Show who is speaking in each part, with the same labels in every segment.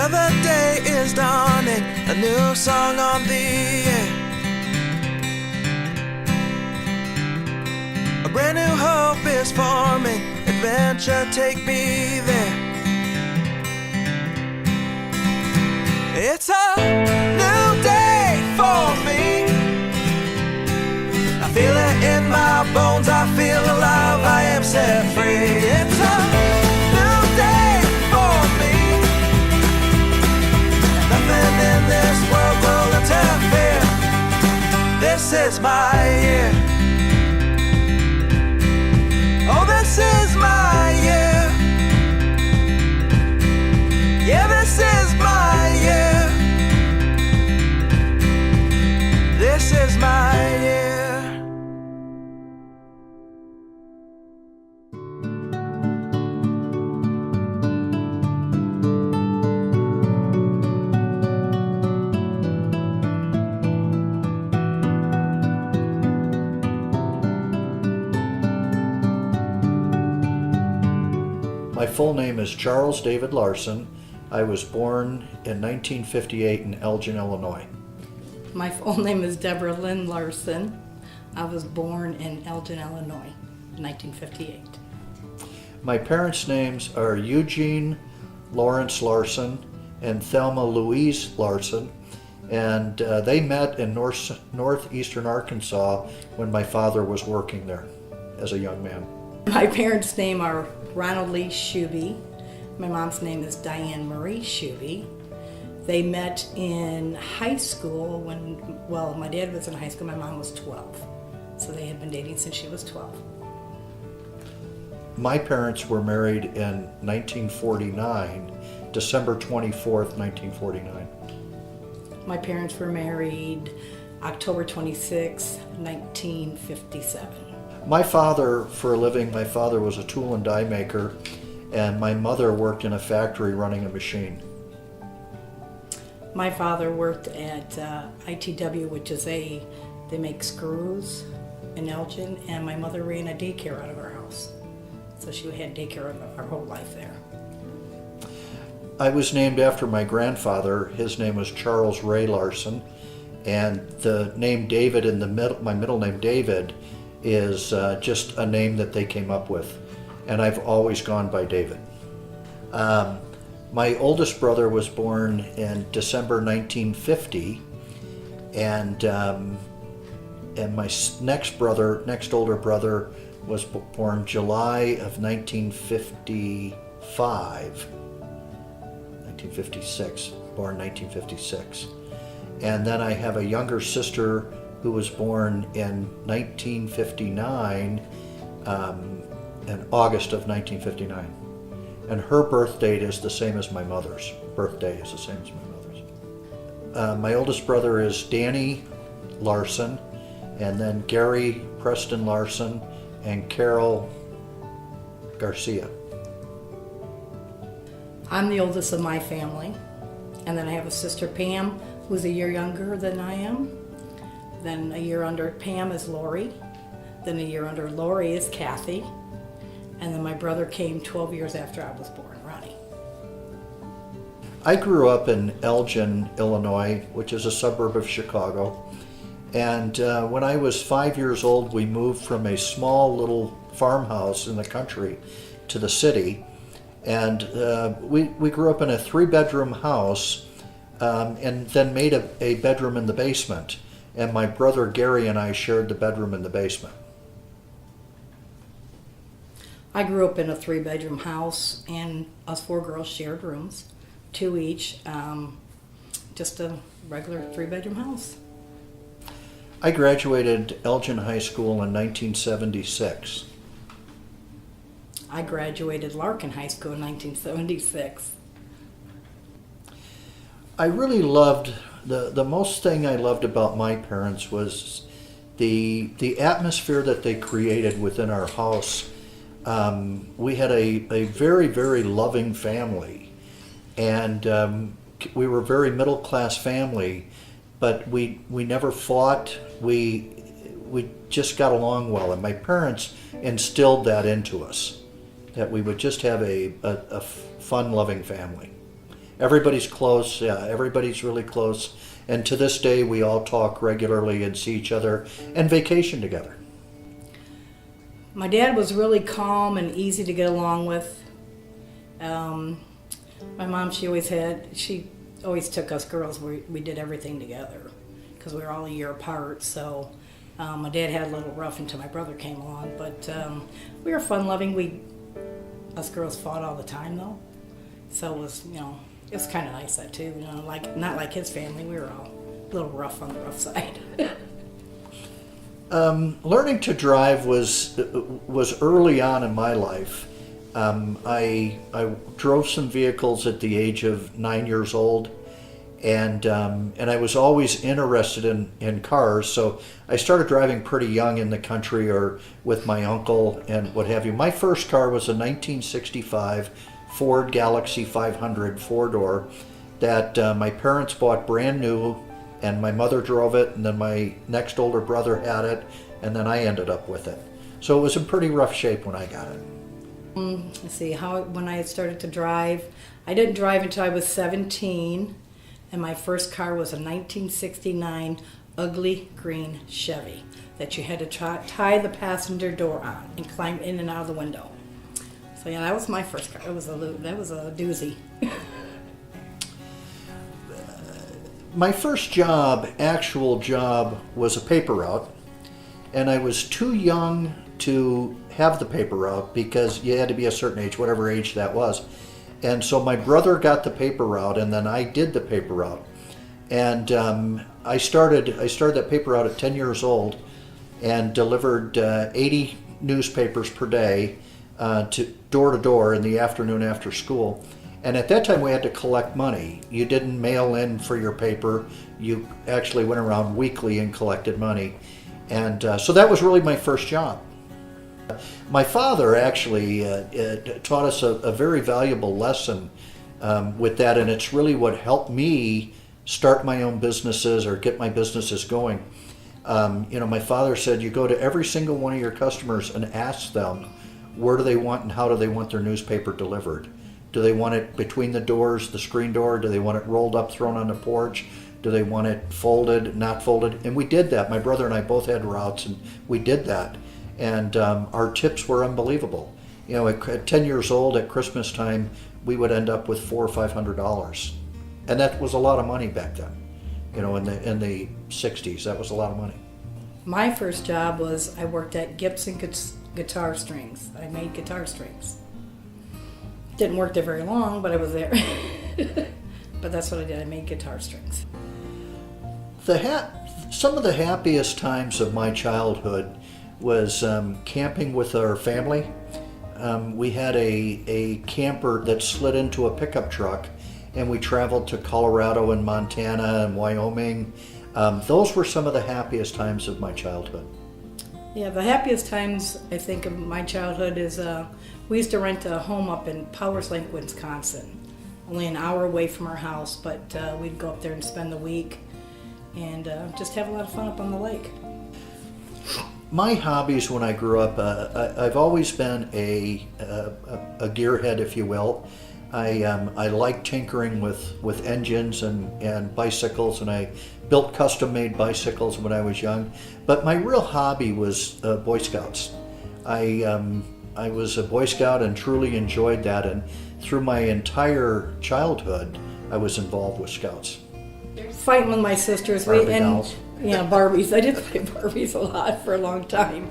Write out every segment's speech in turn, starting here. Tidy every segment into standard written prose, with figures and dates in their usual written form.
Speaker 1: Another day is dawning, a new song on the air. A brand new hope is forming, adventure take me there. It's a new day for me. I feel it in my bones, I feel alive, I am set free. It's a new day for me. Nothing in this world will interfere. This is my year. Oh, this is my year. Yeah, this is my year. This is my year.
Speaker 2: My full name is Charles David Larson. I was born in 1958 in Elgin, Illinois.
Speaker 3: My full name is Deborah Lynn Larson. I was born in Elgin, Illinois, 1958.
Speaker 2: My parents' names are Eugene Lawrence Larson and Thelma Louise Larson, and they met in northeastern Arkansas when my father was working there as a young man.
Speaker 3: My parents' name are Ronald Lee Shuby. My mom's name is Diane Marie Shuby. They met in high school my dad was in high school, my mom was 12. So they had been dating since she was 12.
Speaker 2: My parents were married in 1949, December 24th, 1949.
Speaker 3: My parents were married October 26, 1957.
Speaker 2: My father, for a living, my father was a tool and die maker, and my mother worked in a factory running a machine.
Speaker 3: My father worked at ITW, which is they make screws in Elgin, and my mother ran a daycare out of our house. So she had daycare our whole life there.
Speaker 2: I was named after my grandfather. His name was Charles Ray Larson, and the name David in my middle name David is just a name that they came up with, and I've always gone by David. My oldest brother was born in December 1950, and my next older brother was born July of 1956, born 1956. And then I have a younger sister who was born in 1959, in August of 1959. And her birth date is the same as my mother's. Birthday is the same as my mother's. My oldest brother is Danny Larson, and then Gary Preston Larson, and Carol Garcia.
Speaker 3: I'm the oldest of my family, and then I have a sister Pam, who's a year younger than I am. Then a year under Pam is Lori. Then a year under Lori is Kathy. And then my brother came 12 years after I was born, Ronnie.
Speaker 2: I grew up in Elgin, Illinois, which is a suburb of Chicago. And when I was 5 years old, we moved from a small little farmhouse in the country to the city. And we grew up in a 3-bedroom house and then made a bedroom in the basement. And my brother Gary and I shared the bedroom in the basement.
Speaker 3: I grew up in a 3-bedroom house, and us 4 girls shared rooms, 2 each, just a regular 3-bedroom house.
Speaker 2: I graduated Elgin High School in 1976.
Speaker 3: I graduated Larkin High School in 1976.
Speaker 2: I really loved, the most thing I loved about my parents was the atmosphere that they created within our house. We had a very, very loving family, and we were a very middle-class family, but we never fought. We just got along well, and my parents instilled that into us, that we would just have a fun, loving family. Everybody's close. Yeah, everybody's really close. And to this day, we all talk regularly and see each other and vacation together.
Speaker 3: My dad was really calm and easy to get along with. My mom, she always took us girls. We did everything together because we were all a year apart. So my dad had a little rough until my brother came along. But we were fun-loving. Us girls fought all the time, though. So it was, it was kind of nice that too. Not like his family. We were all a little rough on the rough side.
Speaker 2: Learning to drive was early on in my life. I drove some vehicles at the age of 9 years old, and I was always interested in cars. So I started driving pretty young in the country or with my uncle and what have you. My first car was a 1965 Ford Galaxy 500 four-door that my parents bought brand new, and my mother drove it, and then my next older brother had it, and then I ended up with it. So it was in pretty rough shape when I got it.
Speaker 3: Let's see, when I started to drive, I didn't drive until I was 17, and my first car was a 1969 ugly green Chevy that you had to tie the passenger door on and climb in and out of the window. So yeah, that was my first car. That was a doozy.
Speaker 2: My first actual job, was a paper route, and I was too young to have the paper route because you had to be a certain age, whatever age that was. And so my brother got the paper route, and then I did the paper route. And I started that paper route at 10 years old and delivered 80 newspapers per day to door in the afternoon after school. And at that time, we had to collect money. You didn't mail in for your paper. You actually went around weekly and collected money. And so that was really my first job. My father actually taught us a very valuable lesson with that, and it's really what helped me start my own businesses or get my businesses going. My father said, you go to every single one of your customers and ask them where do they want and how do they want their newspaper delivered. Do they want it between the doors, the screen door? Do they want it rolled up, thrown on the porch? Do they want it folded, not folded? And we did that. My brother and I both had routes, and we did that. And our tips were unbelievable. At 10 years old, at Christmas time, we would end up with $400 or $500. And that was a lot of money back then. In the 60s, that was a lot of money.
Speaker 3: My first job was I worked at Gibson Guitar Strings. I made guitar strings. Didn't work there very long, but I was there. But that's what I did. I made guitar strings.
Speaker 2: Some of the happiest times of my childhood was camping with our family. We had a camper that slid into a pickup truck, and we traveled to Colorado and Montana and Wyoming. Those were some of the happiest times of my childhood.
Speaker 3: Yeah, the happiest times I think of my childhood is we used to rent a home up in Powers Lake, Wisconsin, only an hour away from our house, but we'd go up there and spend the week and just have a lot of fun up on the lake.
Speaker 2: My hobbies when I grew up, I've always been a gearhead, if you will. I like tinkering with engines and bicycles, and I built custom-made bicycles when I was young. But my real hobby was Boy Scouts. I was a Boy Scout and truly enjoyed that, and through my entire childhood, I was involved with Scouts.
Speaker 3: Fighting with my sisters.
Speaker 2: Barbie dolls.
Speaker 3: Yeah, Barbies. I did play Barbies a lot for a long time.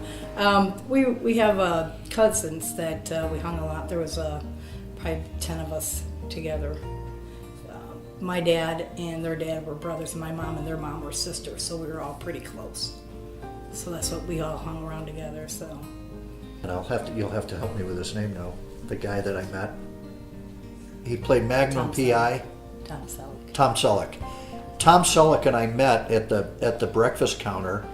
Speaker 3: We have cousins that we hung a lot. There was probably 10 of us together. My dad and their dad were brothers, and my mom and their mom were sisters, so we were all pretty close. So that's what we all hung around together. So.
Speaker 2: And you'll have to help me with his name now. The guy that I met. He played Magnum PI.
Speaker 3: Tom Selleck.
Speaker 2: Tom Selleck. Tom Selleck and I met at the breakfast counter,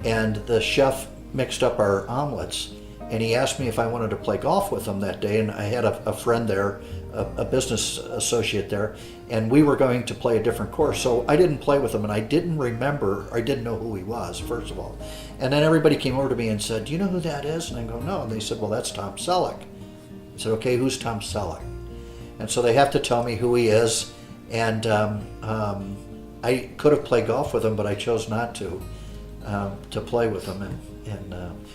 Speaker 2: and the chef mixed up our omelets, and he asked me if I wanted to play golf with him that day, and I had a friend there, a business associate there, and we were going to play a different course, so I didn't play with him, and I didn't know who he was, first of all. And then everybody came over to me and said, do you know who that is? And I go, no. And they said, well, that's Tom Selleck. I said, okay, who's Tom Selleck? and so they have to tell me who he is. And I could have played golf with him, but I chose not to play with him.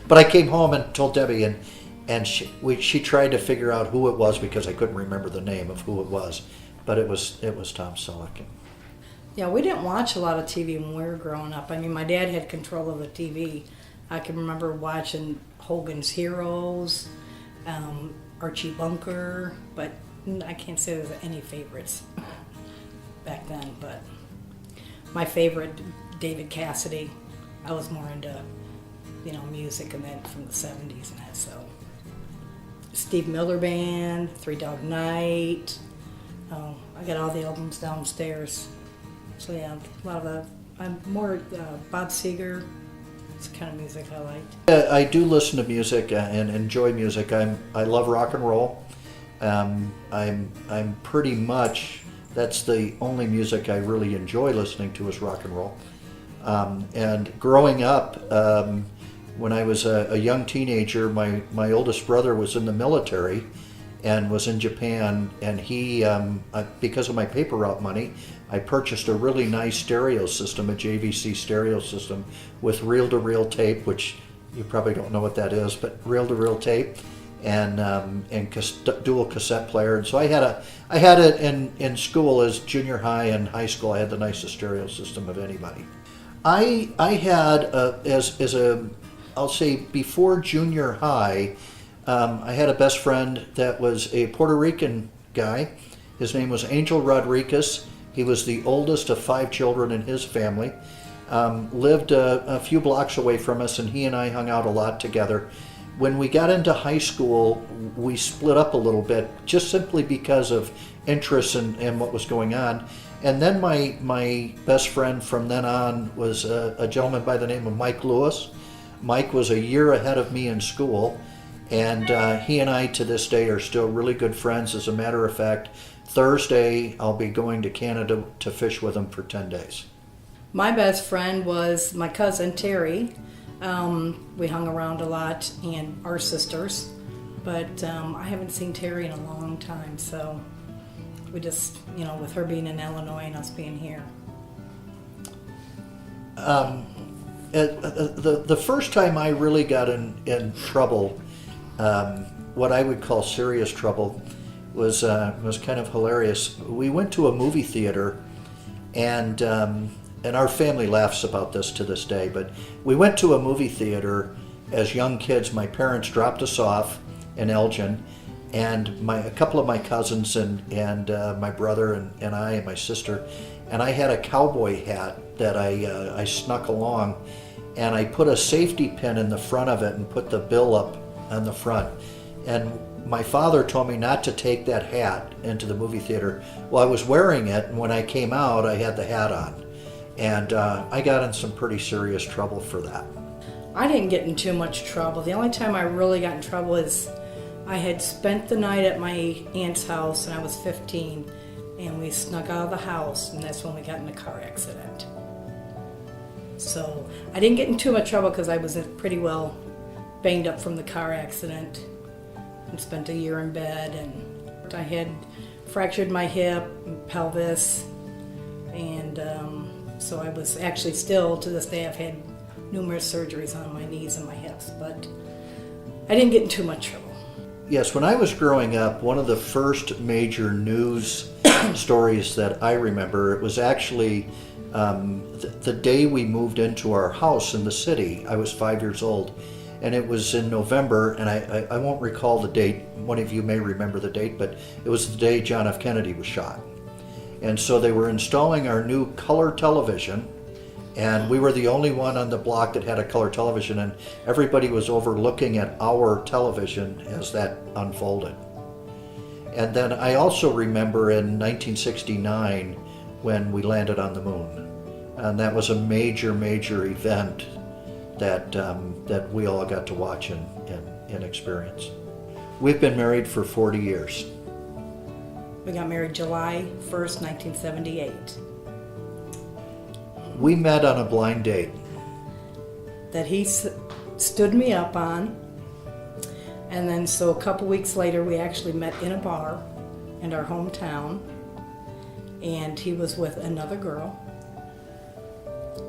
Speaker 2: But I came home and told Debbie, and she tried to figure out who it was because I couldn't remember the name of who it was, but it was Tom Selleck.
Speaker 3: Yeah, we didn't watch a lot of TV when we were growing up. I mean, my dad had control of the TV. I can remember watching Hogan's Heroes, Archie Bunker, but I can't say there's any favorites back then. But my favorite, David Cassidy. I was more into, music and then from the 70s and that, so. Steve Miller Band, Three Dog Night. I got all the albums downstairs. So yeah, a lot of I'm more Bob Seger. It's the kind of music I liked.
Speaker 2: I do listen to music and enjoy music. I love rock and roll. I'm pretty much, that's the only music I really enjoy listening to is rock and roll. And growing up, when I was a young teenager, my oldest brother was in the military and was in Japan, and he, because of my paper route money, I purchased a really nice stereo system, a JVC stereo system with reel-to-reel tape, which you probably don't know what that is, but reel-to-reel tape, and dual cassette player. And so I had it in school as junior high and high school. I had the nicest stereo system of anybody. I had I'll say before junior high, I had a best friend that was a Puerto Rican guy. His name was Angel Rodriguez. He was the oldest of 5 children in his family. Lived a few blocks away from us, and he and I hung out a lot together. When we got into high school, we split up a little bit, just simply because of interest in what was going on. And then my best friend from then on was a gentleman by the name of Mike Lewis. Mike was a year ahead of me in school, and he and I to this day are still really good friends. As a matter of fact, Thursday I'll be going to Canada to fish with him for 10 days.
Speaker 3: My best friend was my cousin Terry. We hung around a lot, and our sisters, but I haven't seen Terry in a long time, so we just, with her being in Illinois and us being here.
Speaker 2: The first time I really got in trouble, what I would call serious trouble, was kind of hilarious. We went to a movie theater, and our family laughs about this to this day, but we went to a movie theater as young kids. My parents dropped us off in Elgin, and a couple of my cousins and my brother and I and my sister, and I had a cowboy hat that I snuck along, and I put a safety pin in the front of it and put the bill up on the front. And my father told me not to take that hat into the movie theater. Well, I was wearing it, and when I came out, I had the hat on. And I got in some pretty serious trouble for that.
Speaker 3: I didn't get in too much trouble. The only time I really got in trouble is I had spent the night at my aunt's house, and I was 15, and we snuck out of the house, and that's when we got in a car accident. So I didn't get in too much trouble because I was pretty well banged up from the car accident and spent a year in bed, and I had fractured my hip and pelvis, and so I was actually still, to this day, I've had numerous surgeries on my knees and my hips, but I didn't get in too much trouble.
Speaker 2: Yes, when I was growing up, one of the first major news stories that I remember, it was actually the day we moved into our house in the city. I was 5 years old, and it was in November, and I won't recall the date. One of you may remember the date, but it was the day John F. Kennedy was shot. And so they were installing our new color television, and we were the only one on the block that had a color television, and everybody was overlooking at our television as that unfolded. And then I also remember in 1969 when we landed on the moon, and that was a major, major event that we all got to watch and experience. We've been married for 40 years.
Speaker 3: We got married July 1st, 1978.
Speaker 2: We met on a blind date.
Speaker 3: That he stood me up on, and then so a couple weeks later we actually met in a bar, in our hometown, and he was with another girl.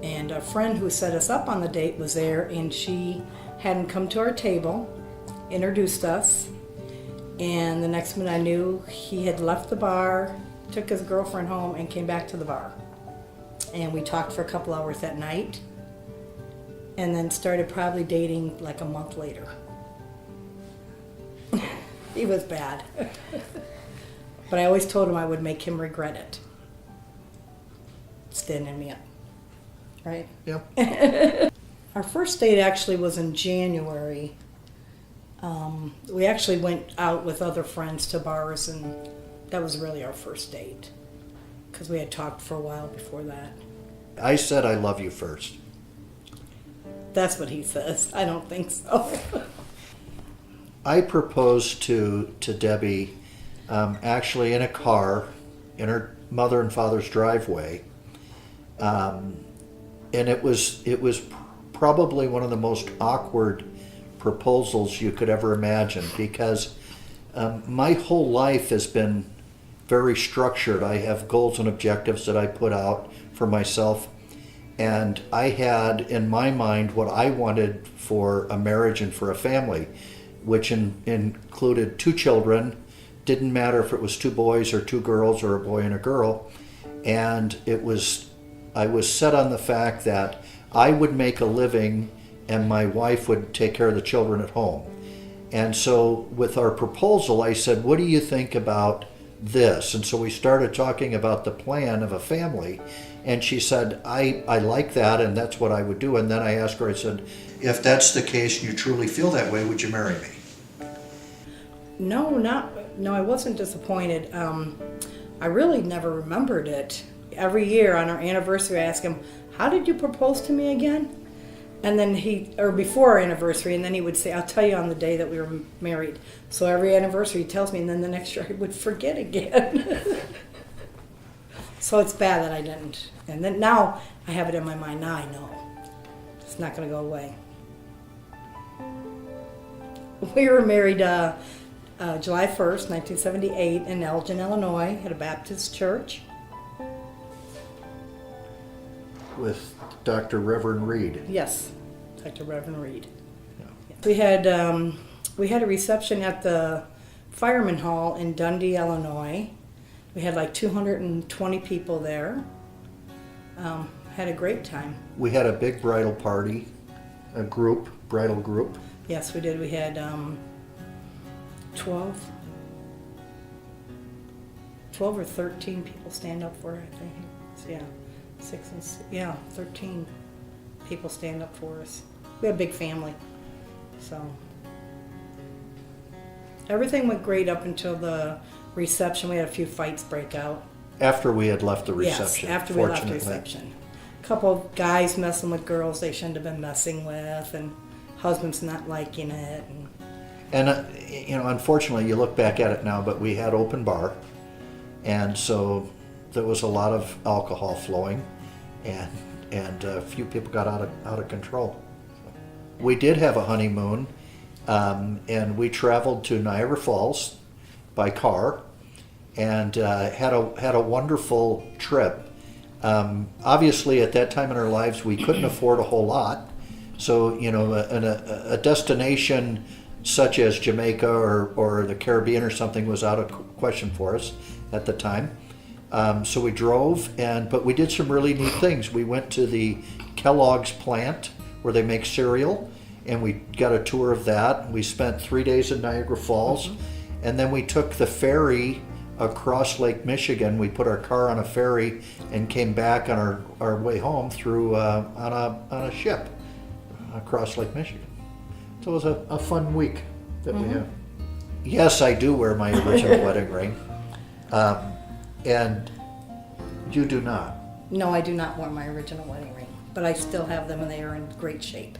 Speaker 3: And a friend who set us up on the date was there, and she hadn't come to our table, introduced us, and the next minute I knew he had left the bar, took his girlfriend home, and came back to the bar. And we talked for a couple hours that night, and then started probably dating like a month later. He was bad. But I always told him I would make him regret it. Standing me up. Right?
Speaker 2: Yeah.
Speaker 3: Our first date actually was in January. We actually went out with other friends to bars, and that was really our first date. Because we had talked for a while before that.
Speaker 2: I said I love you first.
Speaker 3: That's what he says. I don't think so.
Speaker 2: I proposed to Debbie actually in a car in her mother and father's driveway. And it was probably one of the most awkward proposals you could ever imagine, because my whole life has been very structured. I have goals and objectives that I put out for myself, and I had in my mind what I wanted for a marriage and for a family, which included 2 children. Didn't matter if it was 2 boys or 2 girls or a boy and a girl. And I was set on the fact that I would make a living and my wife would take care of the children at home. And so with our proposal, I said, what do you think about this? And so we started talking about the plan of a family. And she said, I like that, and that's what I would do. And then I asked her, I said, if that's the case and you truly feel that way, would you marry me?
Speaker 3: No, I wasn't disappointed. I really never remembered it. Every year on our anniversary, I ask him, how did you propose to me again? And then before our anniversary, and then he would say, I'll tell you on the day that we were married. So every anniversary he tells me, and then the next year I would forget again. So it's bad that I didn't. And then now I have it in my mind, now I know. It's not going to go away. We were married July 1st, 1978 in Elgin, Illinois, at a Baptist church.
Speaker 2: With Dr. Reverend Reed.
Speaker 3: Yes, Dr. Reverend Reed.
Speaker 2: Yeah.
Speaker 3: We had a reception at the Fireman Hall in Dundee, Illinois. We had like 220 people there. Had a great time.
Speaker 2: We had a big bridal party, bridal group.
Speaker 3: Yes, we did. We had 12 or 13 people stand up for it, I think. So, yeah, 13 people stand up for us. We had a big family. So everything went great up until the reception. We had a few fights break out.
Speaker 2: After we had left the reception.
Speaker 3: Yes, after we left the reception. A couple of guys messing with girls they shouldn't have been messing with, and husbands not liking it.
Speaker 2: And unfortunately, you look back at it now, but we had open bar, and so there was a lot of alcohol flowing, and a few people got out of control. We did have a honeymoon, and we traveled to Niagara Falls by car, and had a wonderful trip. Obviously, at that time in our lives, we couldn't afford a whole lot, so a destination such as Jamaica or the Caribbean or something was out of question for us at the time. So we drove, but we did some really neat things. We went to the Kellogg's plant where they make cereal, and we got a tour of that. We spent 3 days in Niagara Falls, and then we took the ferry across Lake Michigan. We put our car on a ferry and came back on our way home through on a ship across Lake Michigan. So it was a fun week that we had. Yes, I do wear my original wedding ring. And you do not.
Speaker 3: No, I do not wear my original wedding ring, but I still have them and they are in great shape.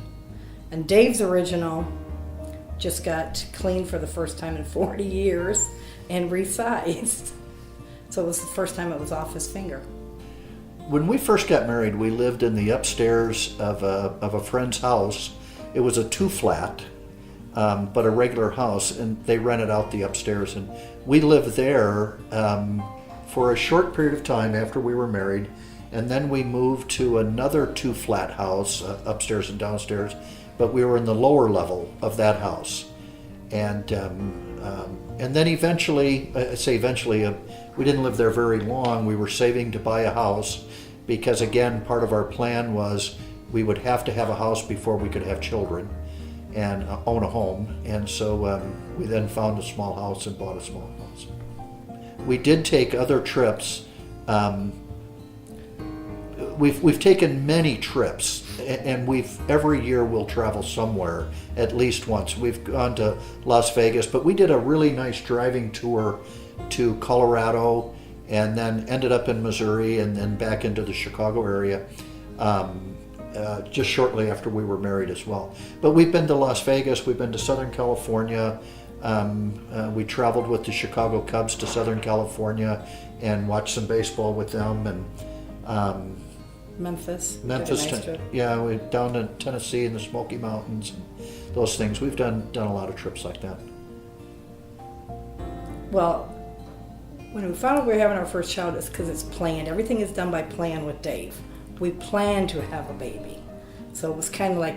Speaker 3: And Dave's original just got cleaned for the first time in 40 years and resized. So it was the first time it was off his finger.
Speaker 2: When we first got married, we lived in the upstairs of a friend's house. It was a 2-flat, but a regular house, and they rented out the upstairs. And we lived there for a short period of time after we were married, and then we moved to another 2-flat house, upstairs and downstairs, but we were in the lower level of that house. And then eventually, I say eventually, we didn't live there very long. We were saving to buy a house because, again, part of our plan was we would have to have a house before we could have children and own a home. And so we then found a small house and bought a small house. We did take other trips. We've taken many trips, and every year we'll travel somewhere at least once. We've gone to Las Vegas, but we did a really nice driving tour to Colorado, and then ended up in Missouri, and then back into the Chicago area just shortly after we were married as well. But we've been to Las Vegas, we've been to Southern California. We traveled with the Chicago Cubs to Southern California and watched some baseball with them, and
Speaker 3: Memphis.
Speaker 2: Memphis,
Speaker 3: Nice trip.
Speaker 2: yeah, we're down to Tennessee in the Smoky Mountains, and those things. We've done a lot of trips like that.
Speaker 3: Well, when we found out we were having our first child, it's because it's planned. Everything is done by plan with Dave. We planned to have a baby. So it was kind of like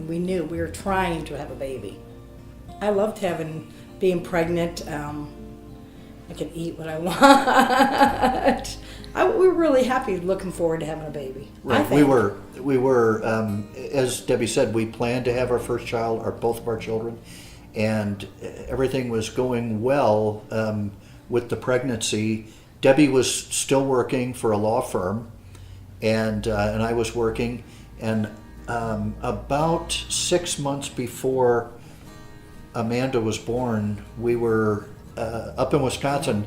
Speaker 3: we knew we were trying to have a baby. I loved being pregnant. I could eat what I want. We were really happy, looking forward to having a baby.
Speaker 2: Right. We were, as Debbie said, we planned to have our first child, or both of our children, and everything was going well with the pregnancy. Debbie was still working for a law firm, and I was working, and about 6 months before Amanda was born, we were up in Wisconsin.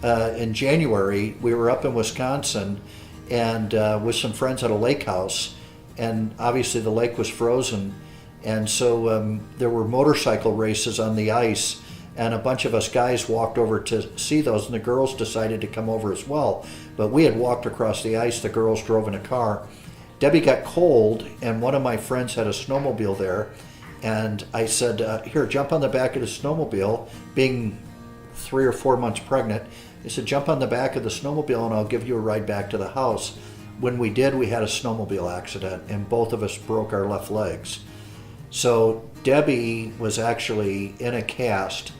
Speaker 2: In January, we were up in Wisconsin and with some friends at a lake house, and obviously the lake was frozen, and so there were motorcycle races on the ice, and a bunch of us guys walked over to see those, and the girls decided to come over as well. But we had walked across the ice, the girls drove in a car. Debbie got cold, and one of my friends had a snowmobile there, and I said, here, jump on the back of the snowmobile, being 3 or 4 months pregnant. He said, jump on the back of the snowmobile and I'll give you a ride back to the house. When we did, we had a snowmobile accident and both of us broke our left legs. So Debbie was actually in a cast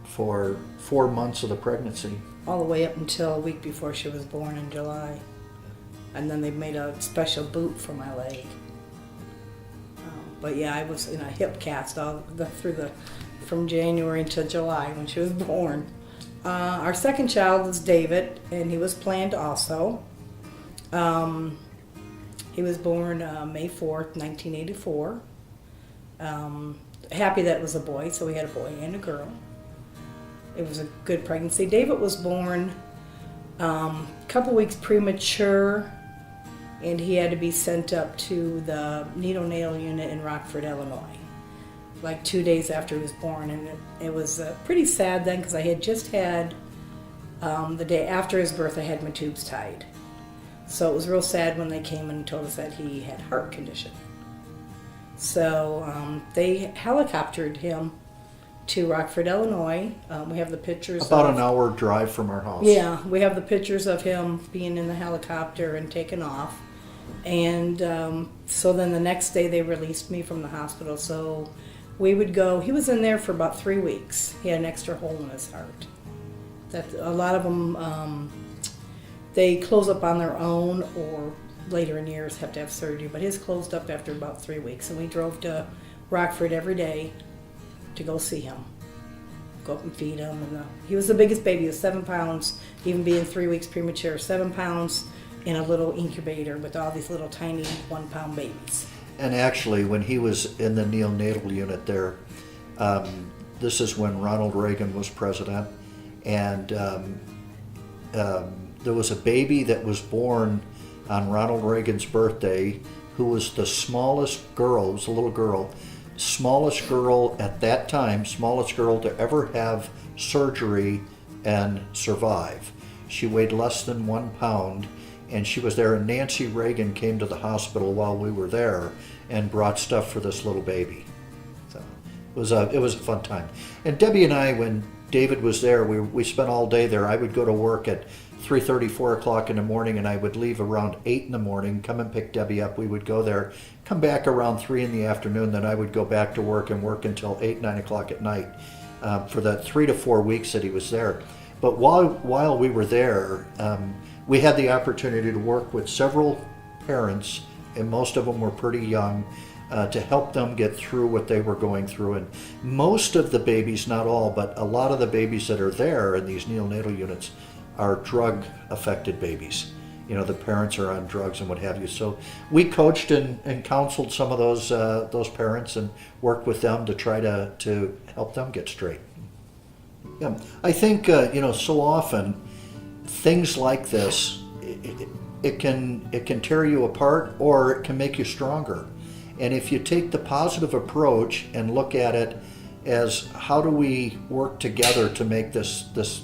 Speaker 2: for 4 months of the pregnancy.
Speaker 3: All the way up until a week before she was born in July. And then they made a special boot for my leg. But yeah, I was in a hip cast from January to July when she was born. Our second child was David, and he was planned also. He was born May 4th, 1984. Happy that it was a boy, so we had a boy and a girl. It was a good pregnancy. David was born a couple weeks premature, and he had to be sent up to the neonatal unit in Rockford, Illinois, like 2 days after he was born. And it was pretty sad then, because I had just had, the day after his birth, I had my tubes tied. So it was real sad when they came and told us that he had heart condition. So they helicoptered him to Rockford, Illinois. We have the pictures.
Speaker 2: About an hour drive from our house.
Speaker 3: Yeah, we have the pictures of him being in the helicopter and taking off. And so then the next day they released me from the hospital. So we would go, he was in there for about 3 weeks. He had an extra hole in his heart. That a lot of them, they close up on their own, or later in years have to have surgery. But his closed up after about 3 weeks. And we drove to Rockford every day to go see him, go up and feed him. And he was the biggest baby. He was 7 pounds, even being 3 weeks premature. 7 pounds in a little incubator with all these little tiny 1 pound babies.
Speaker 2: And actually, when he was in the neonatal unit there, this is when Ronald Reagan was president, and there was a baby that was born on Ronald Reagan's birthday who was the smallest girl. It was a little girl. Smallest girl at that time, smallest girl to ever have surgery and survive. She weighed less than 1 pound, and she was there, and Nancy Reagan came to the hospital while we were there and brought stuff for this little baby. So it was a fun time. And Debbie and I, when David was there, we spent all day there. I would go to work at 3:30, 4 o'clock in the morning, and I would leave around 8 in the morning, come and pick Debbie up. We would go there, come back around 3 in the afternoon, then I would go back to work and work until 8, 9 o'clock at night for the 3 to 4 weeks that he was there. But while we were there, we had the opportunity to work with several parents, and most of them were pretty young, to help them get through what they were going through. And most of the babies, not all, but a lot of the babies that are there in these neonatal units are drug affected babies. You know, the parents are on drugs and what have you. So we coached and counseled some of those parents and worked with them to try to help them get straight. Yeah, I think so often things like this, it can tear you apart, or it can make you stronger. And if you take the positive approach and look at it as how do we work together to make this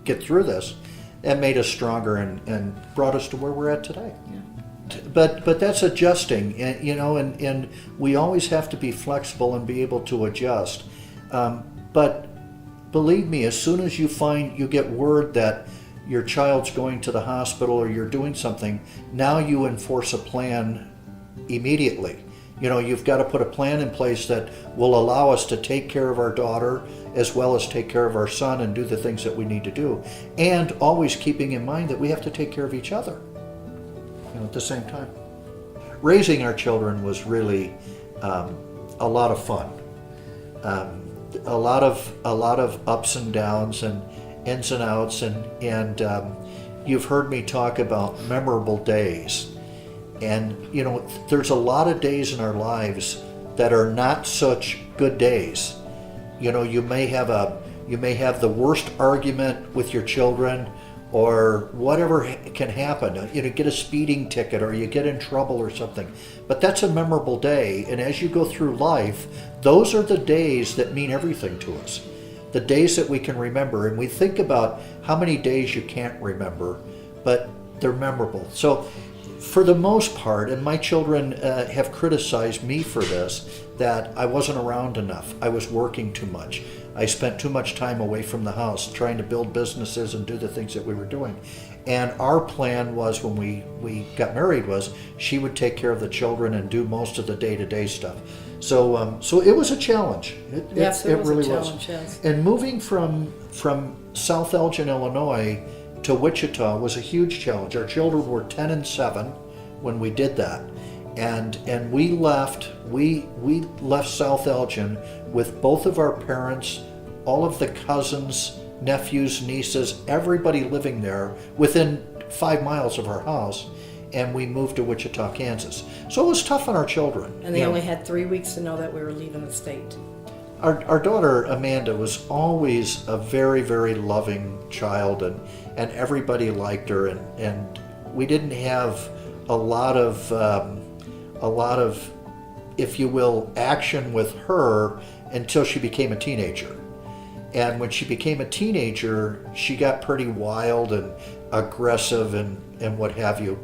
Speaker 2: get through this, that made us stronger and brought us to where we're at today. Yeah. But that's adjusting, and we always have to be flexible and be able to adjust. But believe me, as soon as you get word that your child's going to the hospital or you're doing something, now you enforce a plan immediately. You've got to put a plan in place that will allow us to take care of our daughter as well as take care of our son and do the things that we need to do. And always keeping in mind that we have to take care of each other, at the same time. Raising our children was really a lot of fun. A lot of ups and downs and ins and outs, and you've heard me talk about memorable days. And there's a lot of days in our lives that are not such good days. You may have the worst argument with your children, or whatever can happen. Get a speeding ticket, or you get in trouble or something. But that's a memorable day, and as you go through life, those are the days that mean everything to us. The days that we can remember, and we think about how many days you can't remember, but they're memorable. So for the most part, and my children have criticized me for this, that I wasn't around enough. I was working too much. I spent too much time away from the house trying to build businesses and do the things that we were doing. And our plan was, when we got married, was she would take care of the children and do most of the day-to-day stuff. So it was a challenge. It really was. Yes. And moving from South Elgin, Illinois to Wichita was a huge challenge. Our children were 10 and 7 when we did that. And we left South Elgin with both of our parents, all of the cousins, nephews, nieces, everybody living there within 5 miles of our house, and we moved to Wichita, Kansas. So it was tough on our children.
Speaker 3: And they only had 3 weeks to know that we were leaving the state.
Speaker 2: Our daughter Amanda was always a very, very loving child, and everybody liked her, and we didn't have a lot of, if you will, action with her until she became a teenager. And when she became a teenager, she got pretty wild and aggressive and what have you.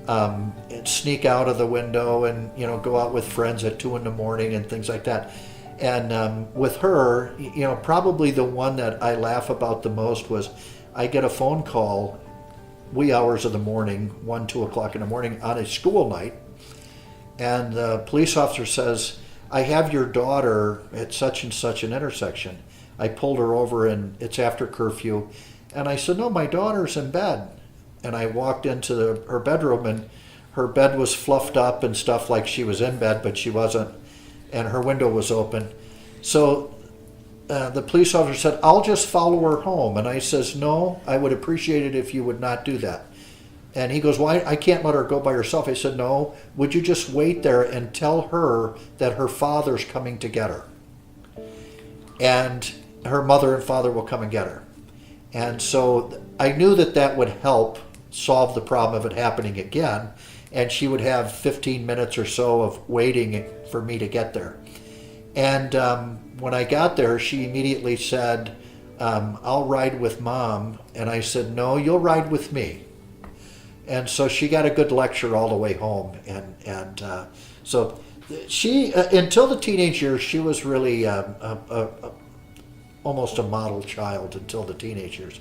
Speaker 2: And sneak out of the window and go out with friends at 2 a.m. and things like that. And with her, probably the one that I laugh about the most was I get a phone call wee hours of the morning, 1, 2 o'clock in the morning on a school night. And the police officer says, I have your daughter at such and such an intersection. I pulled her over and it's after curfew. And I said, no, my daughter's in bed. And I walked into her bedroom, and her bed was fluffed up and stuff like she was in bed, but she wasn't. And her window was open. So the police officer said, I'll just follow her home. And I says, no, I would appreciate it if you would not do that. And he goes, well, I can't let her go by herself. I said, no, would you just wait there and tell her that her father's coming to get her? And her mother and father will come and get her. And so I knew that would help solve the problem of it happening again. And she would have 15 minutes or so of waiting for me to get there. And when I got there, she immediately said, I'll ride with Mom. And I said, no, you'll ride with me. And so she got a good lecture all the way home. And so She until the teenage years, she was really almost a model child until the teenage years.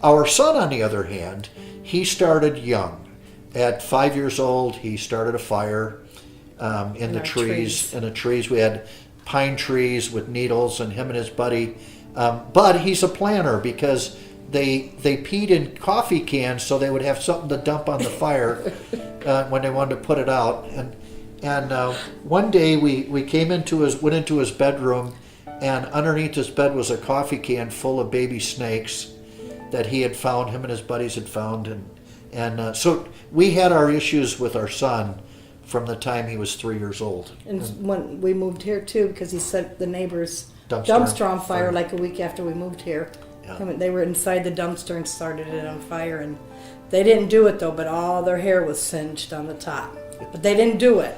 Speaker 2: Our son, on the other hand, he started young. At 5 years old, he started a fire in the trees. In the trees, we had pine trees with needles, and him and his buddy. But he's a planner because they peed in coffee cans so they would have something to dump on the fire when they wanted to put it out. And one day we went into his bedroom, and underneath his bed was a coffee can full of baby snakes that he had found, him and his buddies had found. And so we had our issues with our son from the time he was 3 years old.
Speaker 3: And when we moved here too, because he set the neighbor's
Speaker 2: Dumpster
Speaker 3: dumpster on fire like a week after we moved here.
Speaker 2: Yeah.
Speaker 3: I mean, they were inside the dumpster and started it on fire, and they didn't do it though, but all their hair was singed on the top. But they didn't do it.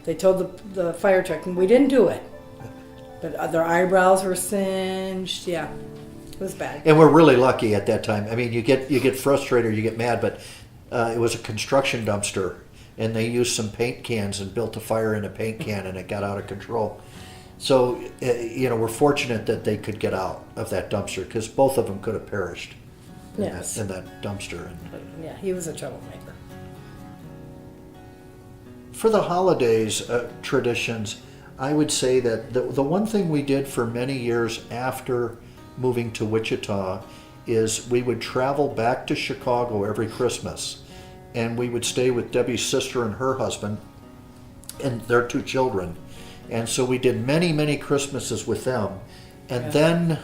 Speaker 3: They told the fire truck, and we didn't do it. But their eyebrows were singed. Yeah, it was bad.
Speaker 2: And we're really lucky at that time. I mean, you get frustrated, you get mad, but it was a construction dumpster, and they used some paint cans and built a fire in a paint can, and it got out of control. So, we're fortunate that they could get out of that dumpster, because both of them could have perished in,
Speaker 3: Yes.
Speaker 2: in that dumpster.
Speaker 3: But, yeah, he was a troublemaker.
Speaker 2: For the holidays traditions, I would say that the one thing we did for many years after moving to Wichita is we would travel back to Chicago every Christmas, and we would stay with Debbie's sister and her husband and their two children. And so we did many, many Christmases with them. And
Speaker 3: Yeah.
Speaker 2: then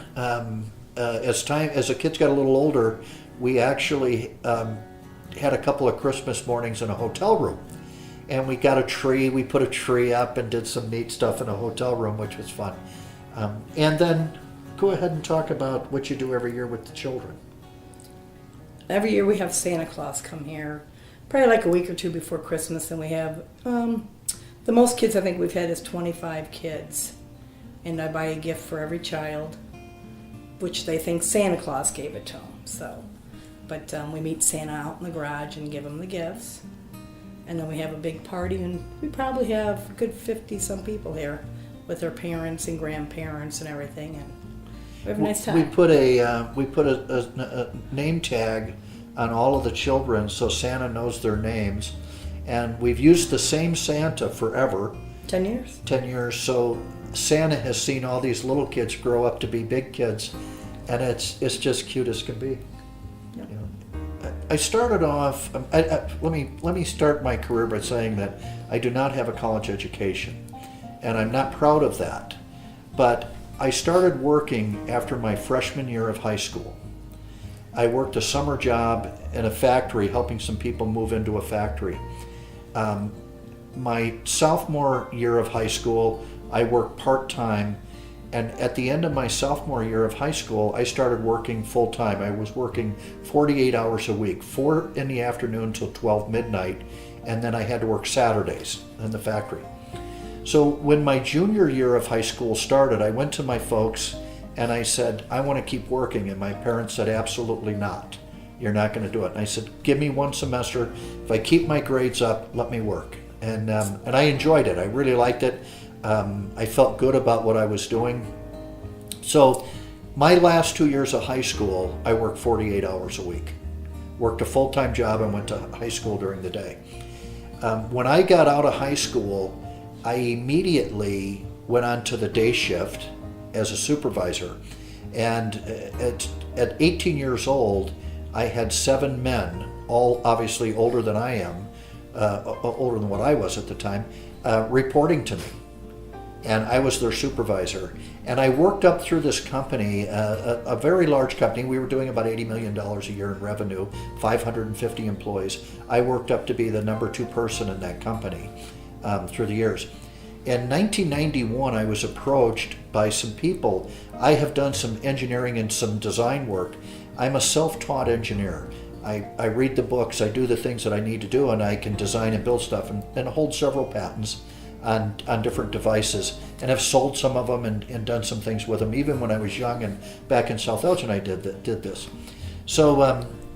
Speaker 2: as the kids got a little older, we actually had a couple of Christmas mornings in a hotel room. And we got a tree, we put a tree up and did some neat stuff in a hotel room, which was fun. And then go ahead and talk about what you do every year with the children.
Speaker 3: Every year we have Santa Claus come here, probably like a week or two before Christmas, and we have the most kids I think we've had is 25 kids, and I buy a gift for every child, which they think Santa Claus gave it to them. So, but we meet Santa out in the garage and give him the gifts, and then we have a big party, and we probably have a good 50 some people here with their parents and grandparents and everything, and we have a nice time.
Speaker 2: We put a name tag on all of the children so Santa knows their names, and we've used the same Santa forever.
Speaker 3: 10 years.
Speaker 2: 10 years. So Santa has seen all these little kids grow up to be big kids, and it's just cute as can be.
Speaker 3: Yep.
Speaker 2: You know, I started off. Let me start my career by saying that I do not have a college education, and I'm not proud of that. But I started working after my freshman year of high school. I worked a summer job in a factory, helping some people move into a factory. My sophomore year of high school, I worked part-time, and at the end of my sophomore year of high school, I started working full-time. I was working 48 hours a week, 4 in the afternoon till 12 midnight, and then I had to work Saturdays in the factory. So when my junior year of high school started, I went to my folks and I said, I want to keep working, and my parents said, absolutely not. You're not going to do it. And I said, give me one semester. If I keep my grades up, let me work. And I enjoyed it. I really liked it. I felt good about what I was doing. So my last 2 years of high school, I worked 48 hours a week. Worked a full-time job and went to high school during the day. When I got out of high school, I immediately went on to the day shift as a supervisor. And at 18 years old, I had 7 men, all obviously older than I am, older than what I was at the time, reporting to me. And I was their supervisor. And I worked up through this company, a very large company. We were doing about $80 million a year in revenue, 550 employees. I worked up to be the number 2 person in that company through the years. In 1991, I was approached by some people. I have done some engineering and some design work. I'm a self-taught engineer. I read the books, I do the things that I need to do, and I can design and build stuff and hold several patents on different devices, and have sold some of them and done some things with them. Even when I was young and back in South Elgin, I did this. So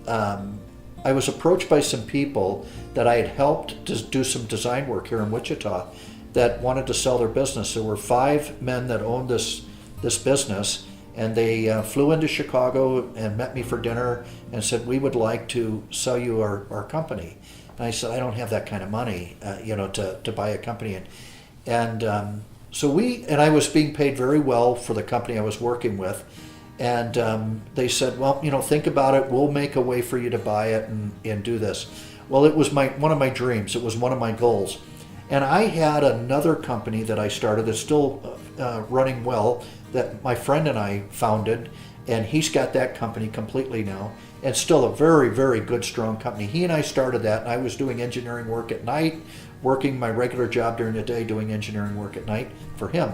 Speaker 2: I was approached by some people that I had helped to do some design work here in Wichita, that wanted to sell their business. There were 5 men that owned this business, and they flew into Chicago and met me for dinner and said, we would like to sell you our company. And I said, I don't have that kind of money, to buy a company. So I was being paid very well for the company I was working with. And they said, well, think about it. We'll make a way for you to buy it and do this. Well, it was one of my dreams. It was one of my goals. And I had another company that I started that's still running well, that my friend and I founded, and he's got that company completely now, and still a very, very good, strong company. He and I started that, and I was doing engineering work at night, working my regular job during the day, doing engineering work at night for him.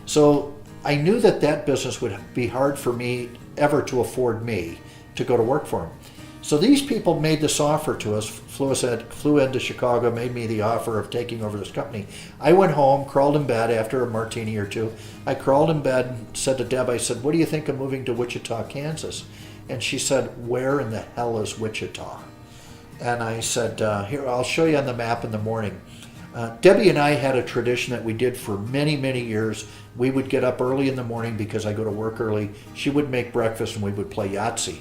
Speaker 2: So I knew that business would be hard for me ever to afford me to go to work for him. So these people made this offer to us, flew into Chicago, made me the offer of taking over this company. I went home, crawled in bed after a martini or two. I crawled in bed and said to Deb, I said, what do you think of moving to Wichita, Kansas? And she said, where in the hell is Wichita? And I said, here, I'll show you on the map in the morning. Debbie and I had a tradition that we did for many, many years. We would get up early in the morning because I go to work early. She would make breakfast and we would play Yahtzee.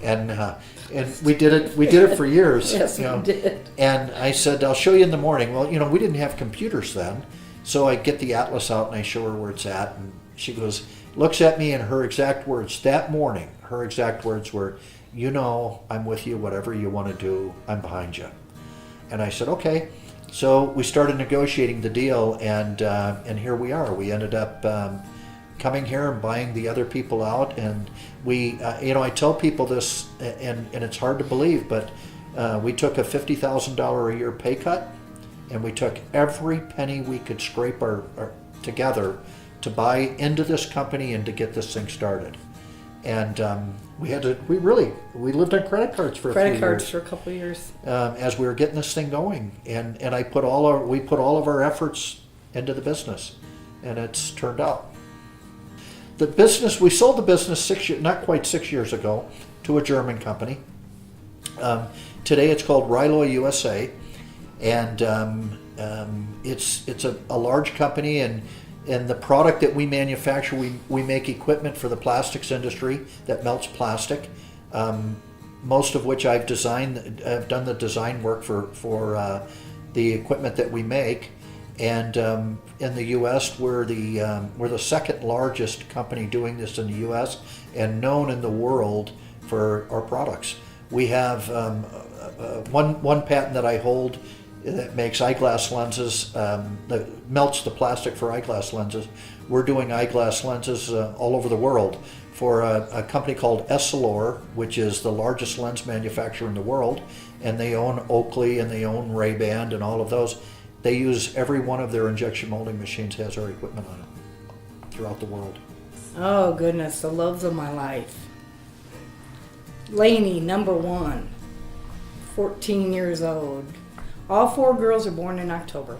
Speaker 2: And we did it for years.
Speaker 3: Yes, we did.
Speaker 2: And I said, I'll show you in the morning. Well, we didn't have computers then, so I get the atlas out and I show her where it's at, and she looks at me, and her exact words that morning, were, I'm with you, whatever you want to do, I'm behind you. And I said, okay. So we started negotiating the deal, and here we are. We ended up coming here and buying the other people out, and we, I tell people this, and it's hard to believe, but we took a $50,000 a year pay cut, and we took every penny we could scrape our together to buy into this company and to get this thing started. And we lived on credit cards for
Speaker 3: a couple of years
Speaker 2: as we were getting this thing going, and we put all of our efforts into the business, and it's turned out. We sold the business not quite 6 years ago, to a German company. Today it's called Ryloy USA, and it's a large company, and the product that we manufacture, we make equipment for the plastics industry that melts plastic, most of which I've done the design work for the equipment that we make. And in the U.S., we're the second largest company doing this in the U.S. and known in the world for our products. We have one patent that I hold that makes eyeglass lenses, that melts the plastic for eyeglass lenses. We're doing eyeglass lenses all over the world for a company called Essilor, which is the largest lens manufacturer in the world, and they own Oakley and they own Ray-Ban and all of those. They use every one of their injection molding machines has our equipment on it throughout the world.
Speaker 3: Oh goodness, the loves of my life. Lainey, number 1, 14 years old. All 4 girls are born in October.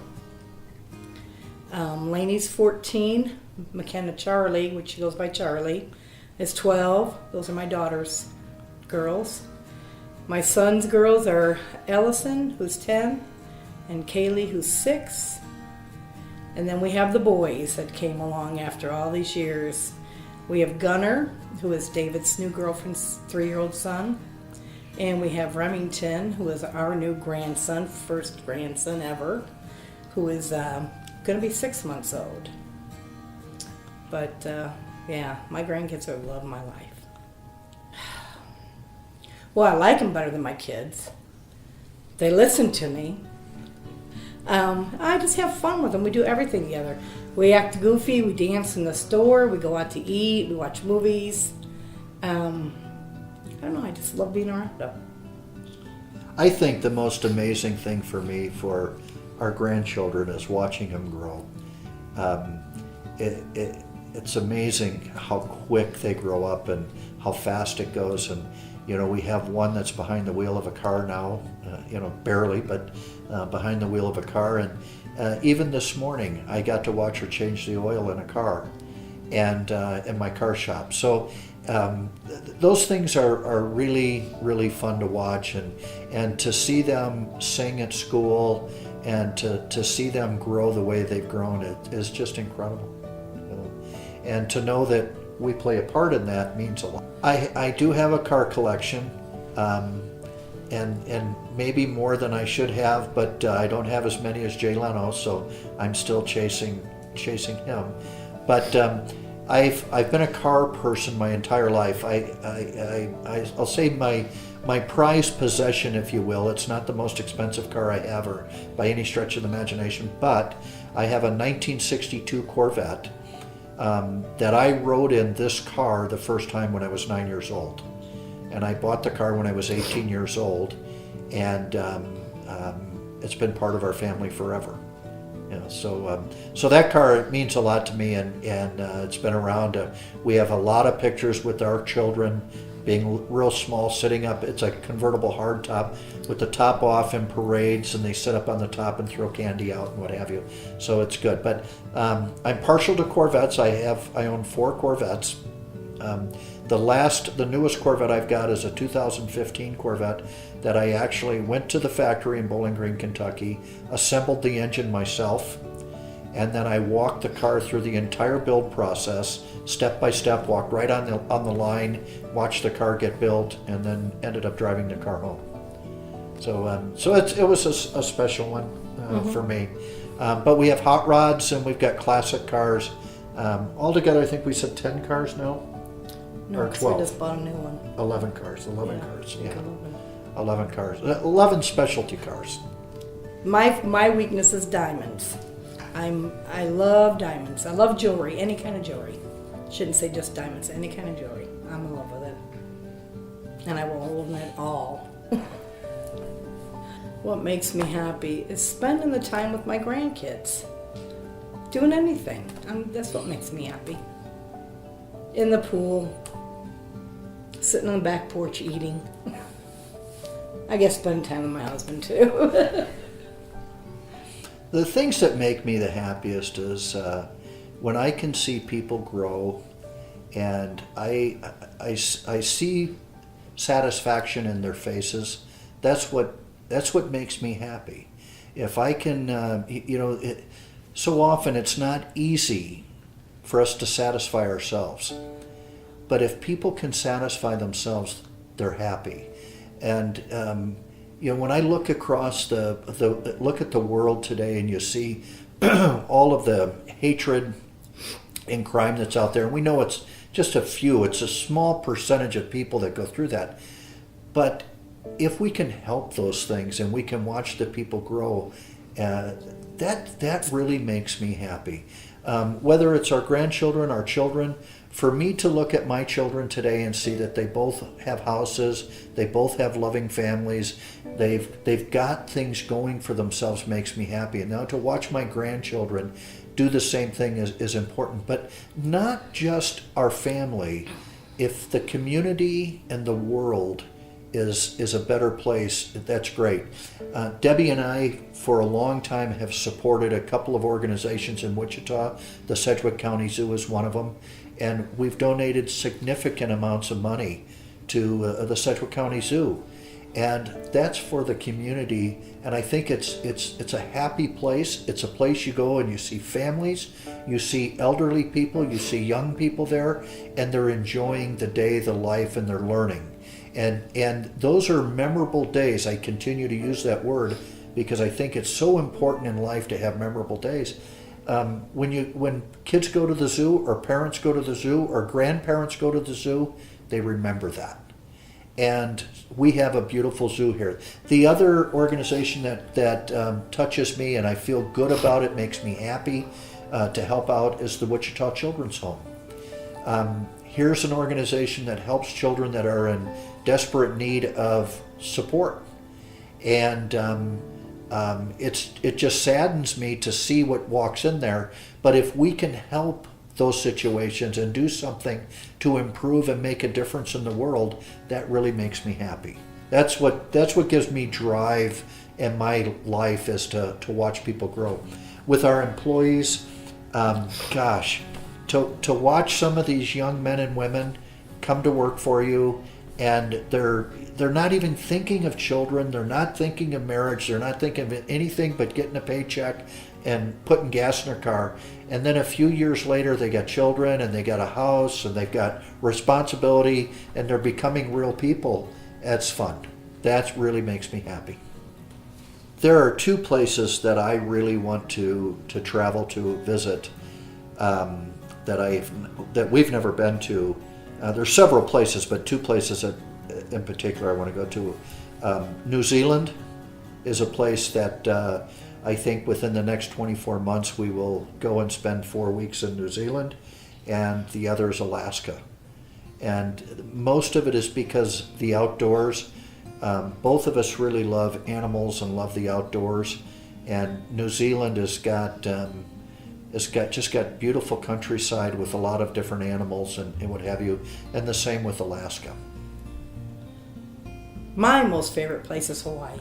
Speaker 3: Lainey's 14, McKenna Charlie, which she goes by Charlie, is 12. Those are my daughter's girls. My son's girls are Ellison, who's 10, and Kaylee, who's 6. And then we have the boys that came along after all these years. We have Gunnar, who is David's new girlfriend's 3-year-old son. And we have Remington, who is our new grandson, first grandson ever, who is going to be 6 months old. But yeah, my grandkids are the love of my life. Well, I like them better than my kids. They listen to me. I just have fun with them. We do everything together. We act goofy, we dance in the store, we go out to eat, we watch movies. I don't know, I just love being around them.
Speaker 2: I think the most amazing thing for me, for our grandchildren, is watching them grow. It's amazing how quick they grow up and how fast it goes. And we have one that's behind the wheel of a car now, barely, but behind the wheel of a car. And even this morning, I got to watch her change the oil in a car, and in my car shop. So those things are really, really fun to watch, and to see them sing at school and to see them grow the way they've grown, it is just incredible. And to know that we play a part in that means a lot. I do have a car collection, and maybe more than I should have, but I don't have as many as Jay Leno, so I'm still chasing him. But I've been a car person my entire life. I'll say my prized possession, if you will. It's not the most expensive car I have, or by any stretch of the imagination, but I have a 1962 Corvette that I rode in this car the first time when I was 9 years old. And I bought the car when I was 18 years old, and it's been part of our family forever. So that car means a lot to me, and it's been around. We have a lot of pictures with our children being real small, sitting up. It's a convertible hardtop with the top off in parades, and they sit up on the top and throw candy out and what have you. So it's good. But I'm partial to Corvettes. I own 4 Corvettes. The newest Corvette I've got is a 2015 Corvette that I actually went to the factory in Bowling Green, Kentucky, assembled the engine myself, and then I walked the car through the entire build process, step by step, walked right on the line, watched the car get built, and then ended up driving the car home. So it was a special one for me. But we have hot rods, and we've got classic cars. Altogether, I think we said 10 cars now.
Speaker 3: No,
Speaker 2: Or
Speaker 3: because
Speaker 2: 12.
Speaker 3: we just bought a new one.
Speaker 2: 11 cars. 11 cars.
Speaker 3: like
Speaker 2: Yeah.
Speaker 3: 11.
Speaker 2: 11 cars. 11 specialty cars.
Speaker 3: My weakness is diamonds. I love diamonds. I love jewelry, any kind of jewelry. Shouldn't say just diamonds, any kind of jewelry. I'm in love with it. And I will hold it all. What makes me happy is spending the time with my grandkids. Doing anything. That's what makes me happy. In the pool. Sitting on the back porch eating. I guess spending time with my husband too.
Speaker 2: The things that make me the happiest is when I can see people grow, and I see satisfaction in their faces. That's what makes me happy. If I can, so often it's not easy for us to satisfy ourselves. But if people can satisfy themselves, they're happy. And when I look across look at the world today, and you see all of the hatred and crime that's out there, and we know it's just a few. It's a small percentage of people that go through that. But if we can help those things, and we can watch the people grow, that really makes me happy. Whether it's our grandchildren, our children, for me to look at my children today and see that they both have houses, they both have loving families, they've got things going for themselves makes me happy. And now to watch my grandchildren do the same thing is important. But not just our family. If the community and the world is a better place, that's great. Debbie and I, for a long time, have supported a couple of organizations in Wichita. The Sedgwick County Zoo is one of them. And we've donated significant amounts of money to the Sedgwick County Zoo. And that's for the community. And I think it's a happy place. It's a place you go and you see families, you see elderly people, you see young people there, and they're enjoying the day, the life, and they're learning. And those are memorable days. I continue to use that word because I think it's so important in life to have memorable days. When kids go to the zoo, or parents go to the zoo, or grandparents go to the zoo, they remember that. And we have a beautiful zoo here. The other organization that touches me and I feel good about it, makes me happy to help out, is the Wichita Children's Home. Here's an organization that helps children that are in desperate need of support. And it just saddens me to see what walks in there. But if we can help those situations and do something to improve and make a difference in the world, that really makes me happy. That's what gives me drive in my life, is to watch people grow. With our employees, to watch some of these young men and women come to work for you, and they're not even thinking of children. They're not thinking of marriage. They're not thinking of anything but getting a paycheck and putting gas in their car. And then a few years later, they got children and they got a house and they've got responsibility and they're becoming real people. That's fun. That really makes me happy. There are two places that I really want to travel to visit that we've never been to. There's several places, but two places that, in particular I want to go to. New Zealand is a place that I think within the next 24 months we will go and spend 4 weeks in New Zealand, and the other is Alaska. And most of it is because the outdoors. Both of us really love animals and love the outdoors, and New Zealand has got beautiful countryside with a lot of different animals and what have you, and the same with Alaska.
Speaker 3: My most favorite place is Hawaii.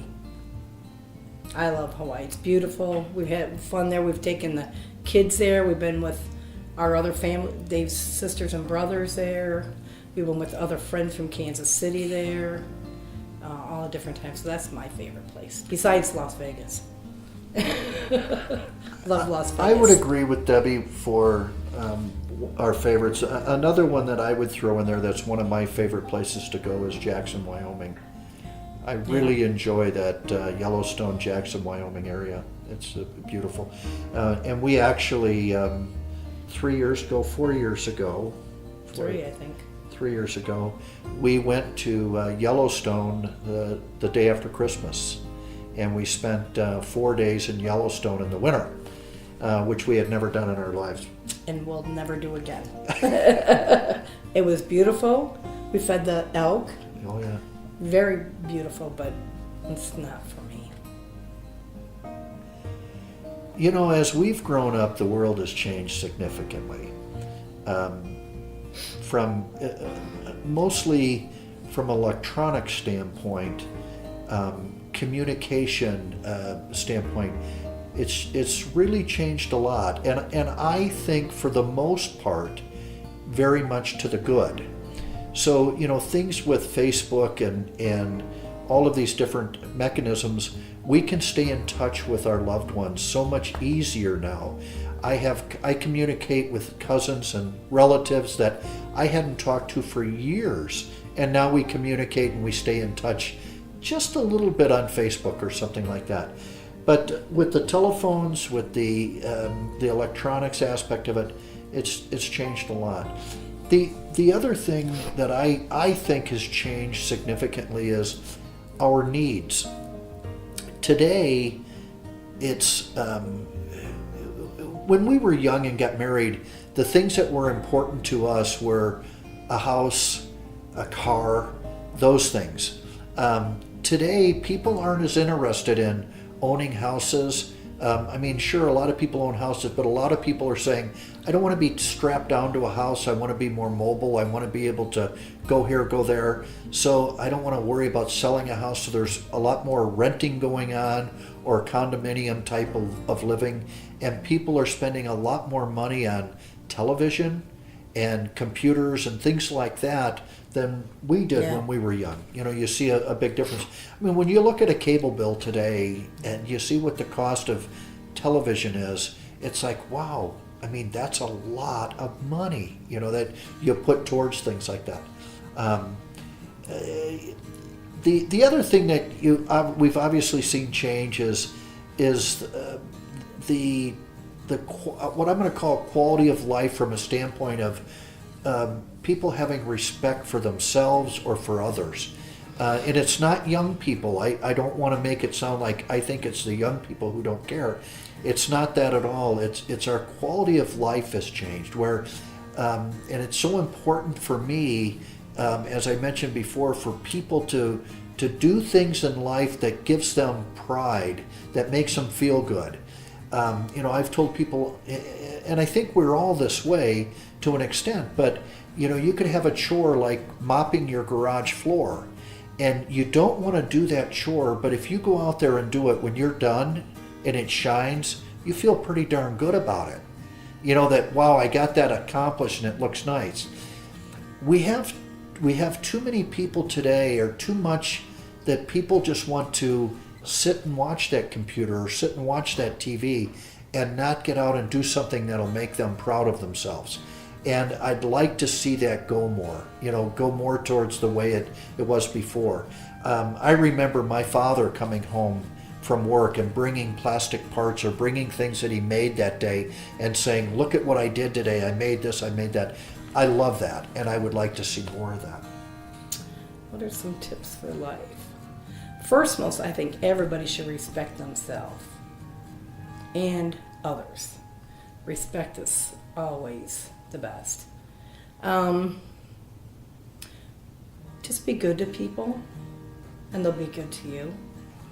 Speaker 3: I love Hawaii. It's beautiful. We've had fun there. We've taken the kids there. We've been with our other family, Dave's sisters and brothers there. We've been with other friends from Kansas City there. All the different times. So that's my favorite place, besides Las Vegas. Love Las Vegas.
Speaker 2: I would agree with Debbie for our favorites. Another one that I would throw in there that's one of my favorite places to go is Jackson, Wyoming. I really enjoy that Yellowstone, Jackson, Wyoming area. It's beautiful. And we actually, 4 years ago, we went to Yellowstone the day after Christmas, and we spent 4 days in Yellowstone in the winter, which we had never done in our lives.
Speaker 3: And we'll never do again. It was beautiful. We fed the elk.
Speaker 2: Oh yeah.
Speaker 3: Very beautiful, but it's not for me.
Speaker 2: You know, as we've grown up, the world has changed significantly. From mostly from an electronic standpoint, communication standpoint, it's really changed a lot, and I think for the most part, very much to the good. So things with Facebook and all of these different mechanisms, we can stay in touch with our loved ones so much easier now. I communicate with cousins and relatives that I hadn't talked to for years, and now we communicate and we stay in touch just a little bit on Facebook or something like that. But with the telephones, with the electronics aspect of it, it's changed a lot. The other thing that I think has changed significantly is our needs. Today, it's when we were young and got married, the things that were important to us were a house, a car, those things. Today, people aren't as interested in owning houses. Sure, a lot of people own houses, but a lot of people are saying, I don't want to be strapped down to a house. I want to be more mobile. I want to be able to go here, go there. So I don't want to worry about selling a house. So there's a lot more renting going on, or condominium type of living. And people are spending a lot more money on television and computers and things like that than we did when we were young. You see a big difference. When you look at a cable bill today and you see what the cost of television is, it's like, wow, that's a lot of money, that you put towards things like that. The other thing that we've obviously seen change is the what I'm going to call quality of life from a standpoint of people having respect for themselves or for others. And it's not young people. I don't want to make it sound like I think it's the young people who don't care. It's not that at all. It's our quality of life has changed, where and it's so important for me, as I mentioned before, for people to do things in life that gives them pride, that makes them feel good. I've told people, and I think we're all this way to an extent, but you could have a chore like mopping your garage floor, and you don't want to do that chore, but if you go out there and do it when you're done and it shines, you feel pretty darn good about it. That, wow, I got that accomplished and it looks nice. We have we have too many people today, or too much that people just want to sit and watch that computer or sit and watch that TV and not get out and do something that'll make them proud of themselves. And I'd like to see that go more, go more towards the way it was before. I remember my father coming home from work and bringing plastic parts or bringing things that he made that day and saying, look at what I did today. I made this, I made that. I love that, and I would like to see more of that.
Speaker 3: What are some tips for life? First, I think everybody should respect themselves and others. Respect is always the best. Just be good to people, and they'll be good to you.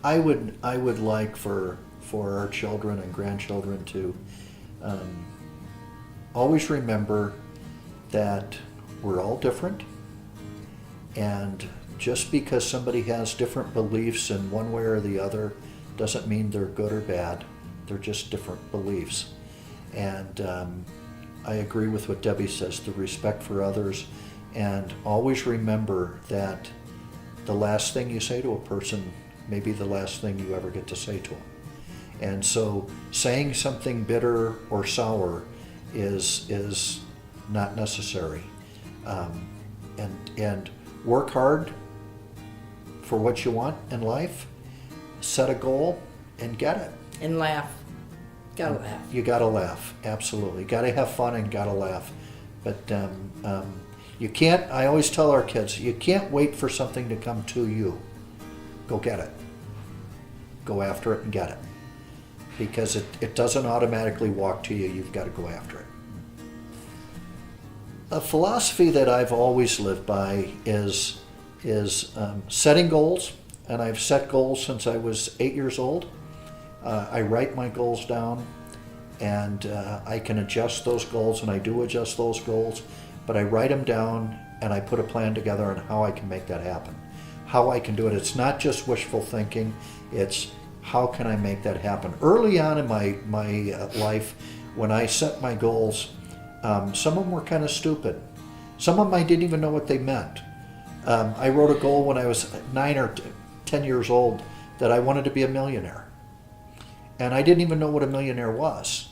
Speaker 2: I would like for our children and grandchildren to always remember that we're all different, and just because somebody has different beliefs in one way or the other doesn't mean they're good or bad. They're just different beliefs. And I agree with what Debbie says, the respect for others, and always remember that the last thing you say to a person may be the last thing you ever get to say to them. And so saying something bitter or sour is not necessary. And work hard for what you want in life, set a goal, and get it.
Speaker 3: And laugh. Gotta laugh.
Speaker 2: You gotta laugh, absolutely. Gotta have fun and gotta laugh. But you can't, I always tell our kids, you can't wait for something to come to you. Go get it. Go after it and get it. Because it doesn't automatically walk to you, you've got to go after it. A philosophy that I've always lived by is setting goals, and I've set goals since I was 8 years old. I write my goals down, and I can adjust those goals, and I do adjust those goals, but I write them down and I put a plan together on how I can make that happen, how I can do it. It's not just wishful thinking, it's how can I make that happen. Early on in my life, when I set my goals, some of them were kind of stupid. Some of them I didn't even know what they meant. I wrote a goal when I was 9 or 10 years old that I wanted to be a millionaire. And I didn't even know what a millionaire was.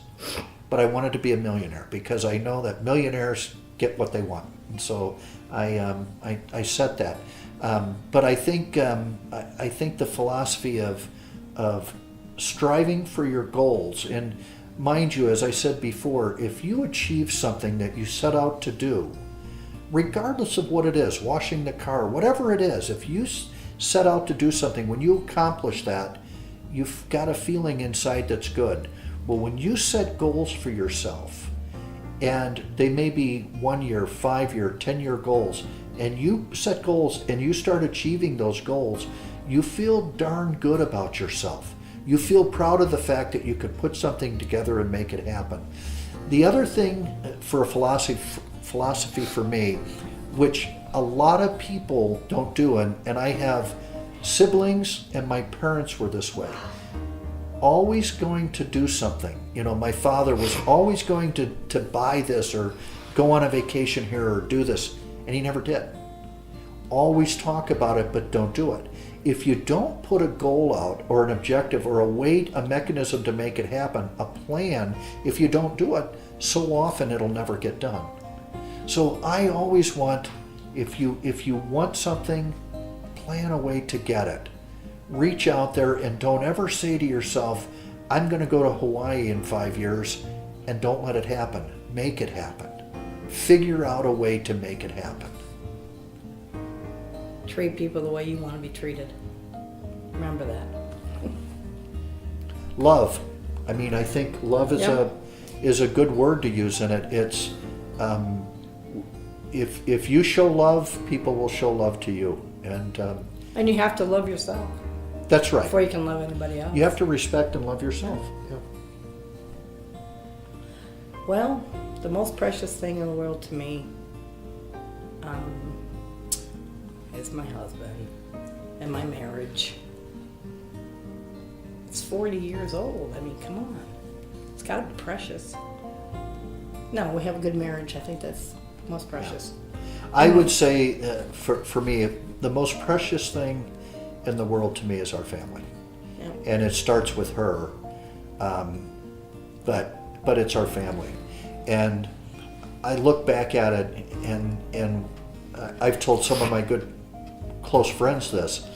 Speaker 2: But I wanted to be a millionaire because I know that millionaires get what they want. And so I set that. But I think the philosophy of striving for your goals, and mind you, as I said before, if you achieve something that you set out to do, regardless of what it is, washing the car, whatever it is, if you set out to do something, when you accomplish that, you've got a feeling inside that's good. Well, when you set goals for yourself, and they may be 1 year, 5 year, 10-year goals, and you set goals and you start achieving those goals, you feel darn good about yourself. You feel proud of the fact that you could put something together and make it happen. The other thing for a philosophy for me, which a lot of people don't do, and I have siblings and my parents were this way, always going to do something. My father was always going to buy this or go on a vacation here or do this, and he never did. Always talk about it, but don't do it. If you don't put a goal out or an objective or a mechanism to make it happen, a plan, if you don't do it, so often it'll never get done. So I always want, if you want something, plan a way to get it. Reach out there and don't ever say to yourself, I'm going to go to Hawaii in 5 years, and don't let it happen. Make it happen. Figure out a way to make it happen.
Speaker 3: Treat people the way you want to be treated. Remember that.
Speaker 2: Love. I think love is a good word to use in it. It's if you show love, people will show love to you,
Speaker 3: And you have to love yourself.
Speaker 2: That's right.
Speaker 3: Before you can love anybody else.
Speaker 2: You have to respect and love yourself. Yeah.
Speaker 3: Well, the most precious thing in the world to me is my husband and my marriage. It's 40 years old. Come on. It's got to be precious. No, we have a good marriage. I think that's most precious.
Speaker 2: I would say for me, the most precious thing in the world to me is our family.
Speaker 3: Yeah.
Speaker 2: And it starts with her, but it's our family. And I look back at it, and I've told some of my good close friends this.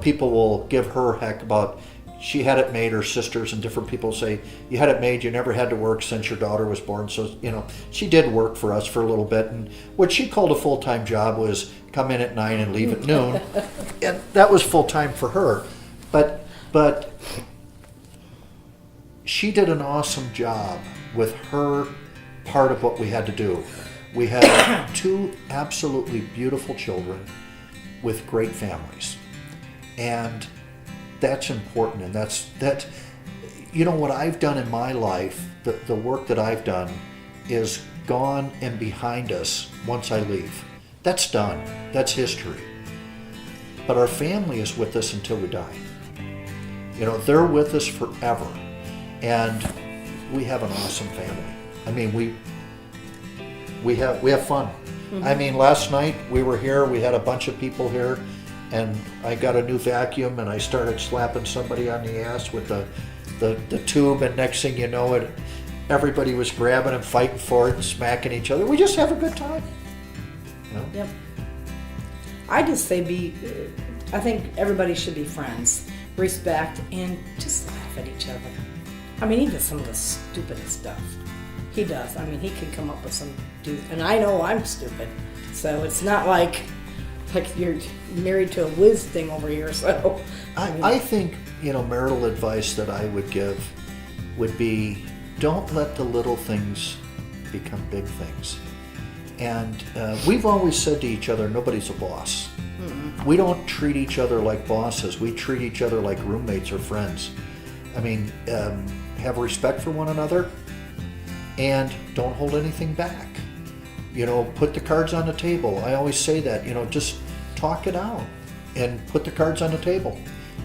Speaker 2: People will give her heck about she had it made. Her sisters and different people say, you had it made, you never had to work since your daughter was born. So she did work for us for a little bit, and what she called a full-time job was come in at 9 and leave at noon, and that was full-time for her. But she did an awesome job with her part of what we had to do. We had 2 absolutely beautiful children with great families, and that's important. And what I've done in my life, the work that I've done is gone and behind us once I leave. That's done. That's history. But our family is with us until we die. They're with us forever. And we have an awesome family. I mean, we have fun. Mm-hmm. I mean, last night we were here, we had a bunch of people here, and I got a new vacuum and I started slapping somebody on the ass with the tube, and next thing you know it, everybody was grabbing and fighting for it and smacking each other. We just have a good time.
Speaker 3: Yep. I just say I think everybody should be friends, respect, and just laugh at each other. I mean, he does some of the stupidest stuff. He does. I mean, he can come up with some and I know I'm stupid, so it's not like you're married to a whiz thing over here. So
Speaker 2: I think marital advice that I would give would be, don't let the little things become big things. And we've always said to each other, nobody's a boss. Mm-hmm. We don't treat each other like bosses. We treat each other like roommates or friends. I mean, have respect for one another, and don't hold anything back. Put the cards on the table. I always say that, just talk it out and put the cards on the table.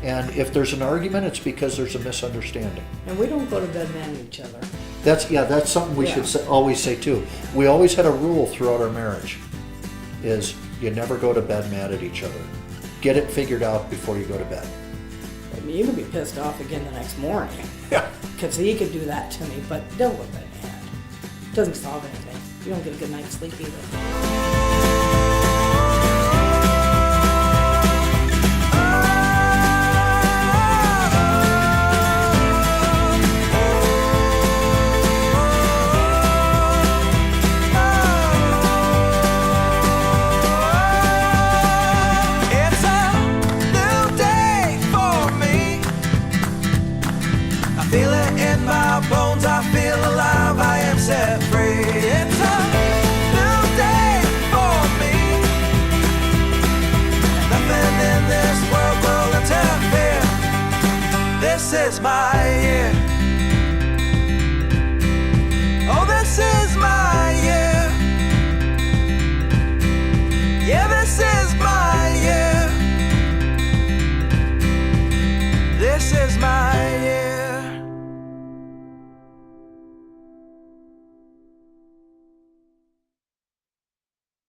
Speaker 2: And if there's an argument, it's because there's a misunderstanding.
Speaker 3: And we don't go to bed mad at each other.
Speaker 2: That's something we should always say too. We always had a rule throughout our marriage, is you never go to bed mad at each other. Get it figured out before you go to bed.
Speaker 3: I mean, you could be pissed off again the next morning.
Speaker 2: Yeah.
Speaker 3: Because he could do that to me, but don't go to bed mad. It doesn't solve anything. You don't get a good night's sleep either.
Speaker 1: It's a new day for me. I feel it in my bones, I feel alive, I am set free. It's a new day for me. Nothing in this world will interfere. This is my year.